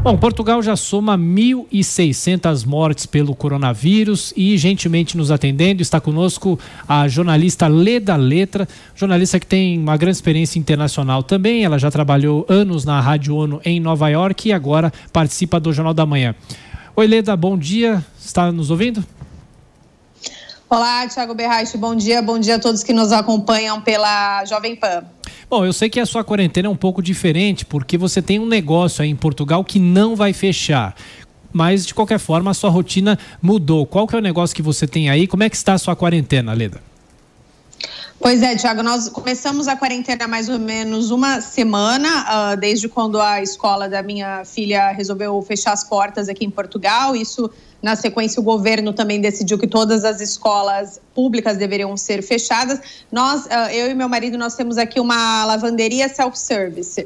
Bom, Portugal já soma 1.600 mortes pelo coronavírus e gentilmente nos atendendo está conosco a jornalista Leda Letra, jornalista que tem uma grande experiência internacional também. Ela já trabalhou anos na Rádio ONU em Nova York e agora participa do Jornal da Manhã. Oi, Leda, bom dia. Está nos ouvindo? Olá, Thiago Berraich, bom dia a todos que nos acompanham pela Jovem Pan. Bom, eu sei que a sua quarentena é um pouco diferente, porque você tem um negócio aí em Portugal que não vai fechar. Mas, de qualquer forma, a sua rotina mudou. Qual que é o negócio que você tem aí? Como é que está a sua quarentena, Leda? Pois é, Thiago, nós começamos a quarentena há mais ou menos uma semana, desde quando a escola da minha filha resolveu fechar as portas aqui em Portugal. Isso, na sequência, o governo também decidiu que todas as escolas públicas deveriam ser fechadas. Eu e meu marido, nós temos aqui uma lavanderia self-service.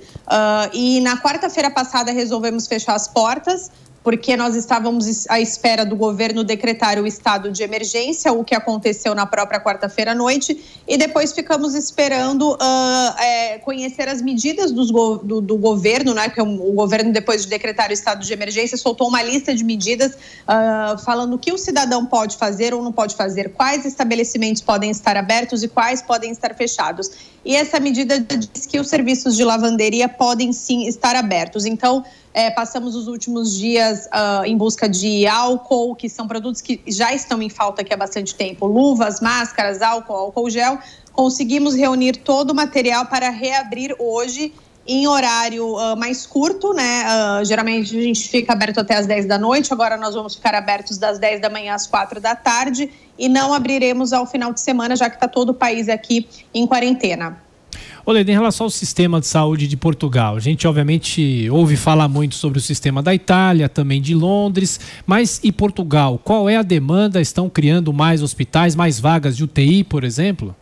E na quarta-feira passada resolvemos fechar as portas, porque nós estávamos à espera do governo decretar o estado de emergência, o que aconteceu na própria quarta-feira à noite, e depois ficamos esperando conhecer as medidas do governo, né? Que o governo, depois de decretar o estado de emergência, soltou uma lista de medidas falando o que o cidadão pode fazer ou não pode fazer, quais estabelecimentos podem estar abertos e quais podem estar fechados. E essa medida diz que os serviços de lavanderia podem sim estar abertos. Então, passamos os últimos dias em busca de álcool, que são produtos que já estão em falta aqui há bastante tempo. Luvas, máscaras, álcool gel. Conseguimos reunir todo o material para reabrir hoje em horário mais curto, né? Geralmente a gente fica aberto até às 10 da noite, agora nós vamos ficar abertos das 10 da manhã às 4 da tarde e não abriremos ao final de semana, já que está todo o país aqui em quarentena. Olha, em relação ao sistema de saúde de Portugal, a gente obviamente ouve falar muito sobre o sistema da Itália, também de Londres, mas e Portugal? Qual é a demanda? Estão criando mais hospitais, mais vagas de UTI, por exemplo?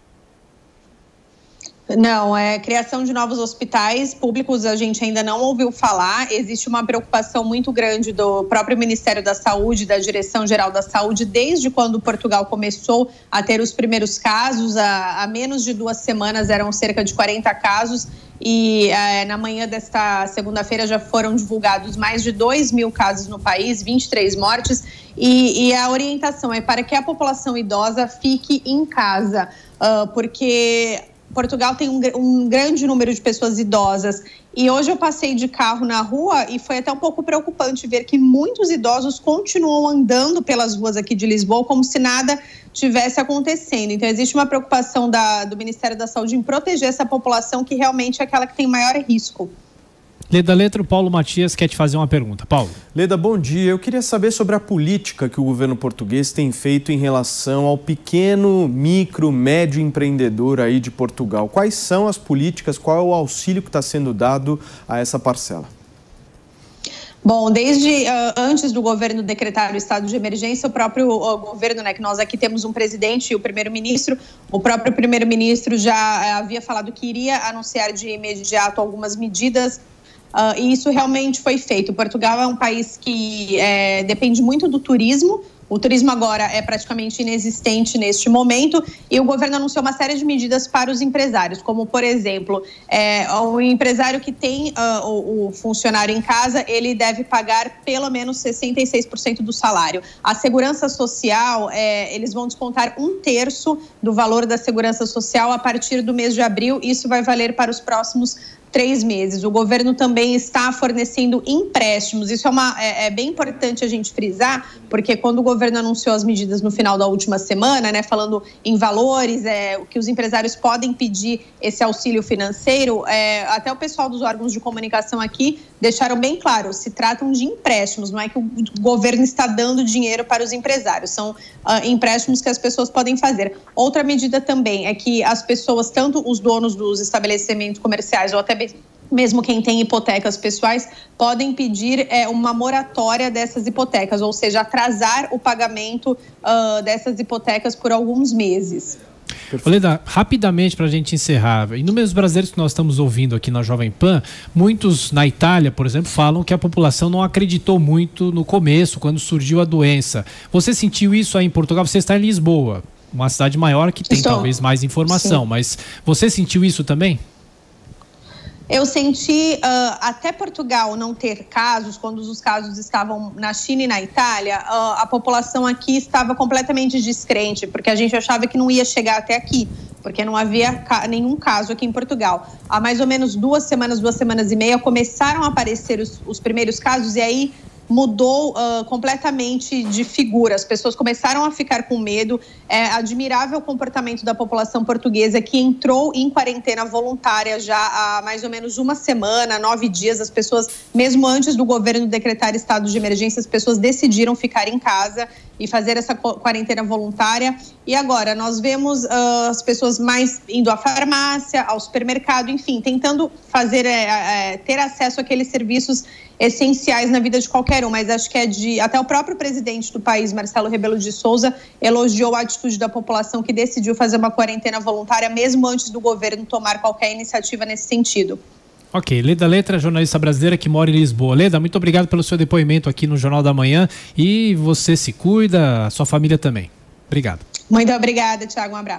Não, criação de novos hospitais públicos a gente ainda não ouviu falar. Existe uma preocupação muito grande do próprio Ministério da Saúde, da Direção-Geral da Saúde, desde quando Portugal começou a ter os primeiros casos. Há menos de 2 semanas eram cerca de 40 casos e na manhã desta segunda-feira já foram divulgados mais de 2.000 casos no país, 23 mortes e a orientação é para que a população idosa fique em casa, porque Portugal tem um grande número de pessoas idosas e hoje eu passei de carro na rua e foi até um pouco preocupante ver que muitos idosos continuam andando pelas ruas aqui de Lisboa como se nada tivesse acontecendo. Então existe uma preocupação do Ministério da Saúde em proteger essa população que realmente é aquela que tem maior risco. Leda Letra, o Paulo Matias quer te fazer uma pergunta. Paulo. Leda, bom dia. Eu queria saber sobre a política que o governo português tem feito em relação ao pequeno, micro, médio empreendedor aí de Portugal. Quais são as políticas, qual é o auxílio que está sendo dado a essa parcela? Bom, desde antes do governo decretar o estado de emergência, o próprio governo, né, que nós aqui temos um presidente e o primeiro-ministro, o próprio primeiro-ministro já havia falado que iria anunciar de imediato algumas medidas. E isso realmente foi feito. Portugal é um país que depende muito do turismo. O turismo agora é praticamente inexistente neste momento e o governo anunciou uma série de medidas para os empresários, como, por exemplo, o empresário que tem o funcionário em casa, ele deve pagar pelo menos 66% do salário. A segurança social, eles vão descontar 1/3 do valor da segurança social a partir do mês de abril. Isso vai valer para os próximos 3 meses. O governo também está fornecendo empréstimos. Isso é bem importante a gente frisar, porque quando o governo anunciou as medidas no final da última semana, né, falando em valores, que os empresários podem pedir esse auxílio financeiro, até o pessoal dos órgãos de comunicação aqui deixaram bem claro, se tratam de empréstimos, não é que o governo está dando dinheiro para os empresários, são empréstimos que as pessoas podem fazer. Outra medida também é que as pessoas, tanto os donos dos estabelecimentos comerciais ou até mesmo quem tem hipotecas pessoais, podem pedir uma moratória dessas hipotecas, ou seja, atrasar o pagamento dessas hipotecas por alguns meses. Leda, rapidamente para a gente encerrar, inúmeros brasileiros que nós estamos ouvindo aqui na Jovem Pan, muitos na Itália, por exemplo, falam que a população não acreditou muito no começo, quando surgiu a doença. Você sentiu isso aí em Portugal? Você está em Lisboa, uma cidade maior que tem talvez mais informação, mas você sentiu isso também? Eu senti até Portugal não ter casos, quando os casos estavam na China e na Itália, a população aqui estava completamente descrente, porque a gente achava que não ia chegar até aqui, porque não havia nenhum caso aqui em Portugal. Há mais ou menos 2 semanas e meia, começaram a aparecer os primeiros casos e aí mudou completamente de figura. As pessoas começaram a ficar com medo. É admirável o comportamento da população portuguesa, que entrou em quarentena voluntária já há mais ou menos 1 semana, 9 dias. As pessoas, mesmo antes do governo decretar estado de emergência, as pessoas decidiram ficar em casa e fazer essa quarentena voluntária. E agora nós vemos as pessoas mais indo à farmácia, ao supermercado, enfim, tentando fazer, ter acesso àqueles serviços essenciais na vida de qualquer um, mas acho que até o próprio presidente do país, Marcelo Rebelo de Souza, elogiou a atitude da população que decidiu fazer uma quarentena voluntária mesmo antes do governo tomar qualquer iniciativa nesse sentido. Ok, Leda Letra, jornalista brasileira que mora em Lisboa. Leda, muito obrigado pelo seu depoimento aqui no Jornal da Manhã, e você se cuida, a sua família também. Obrigado. Muito obrigada, Thiago, um abraço.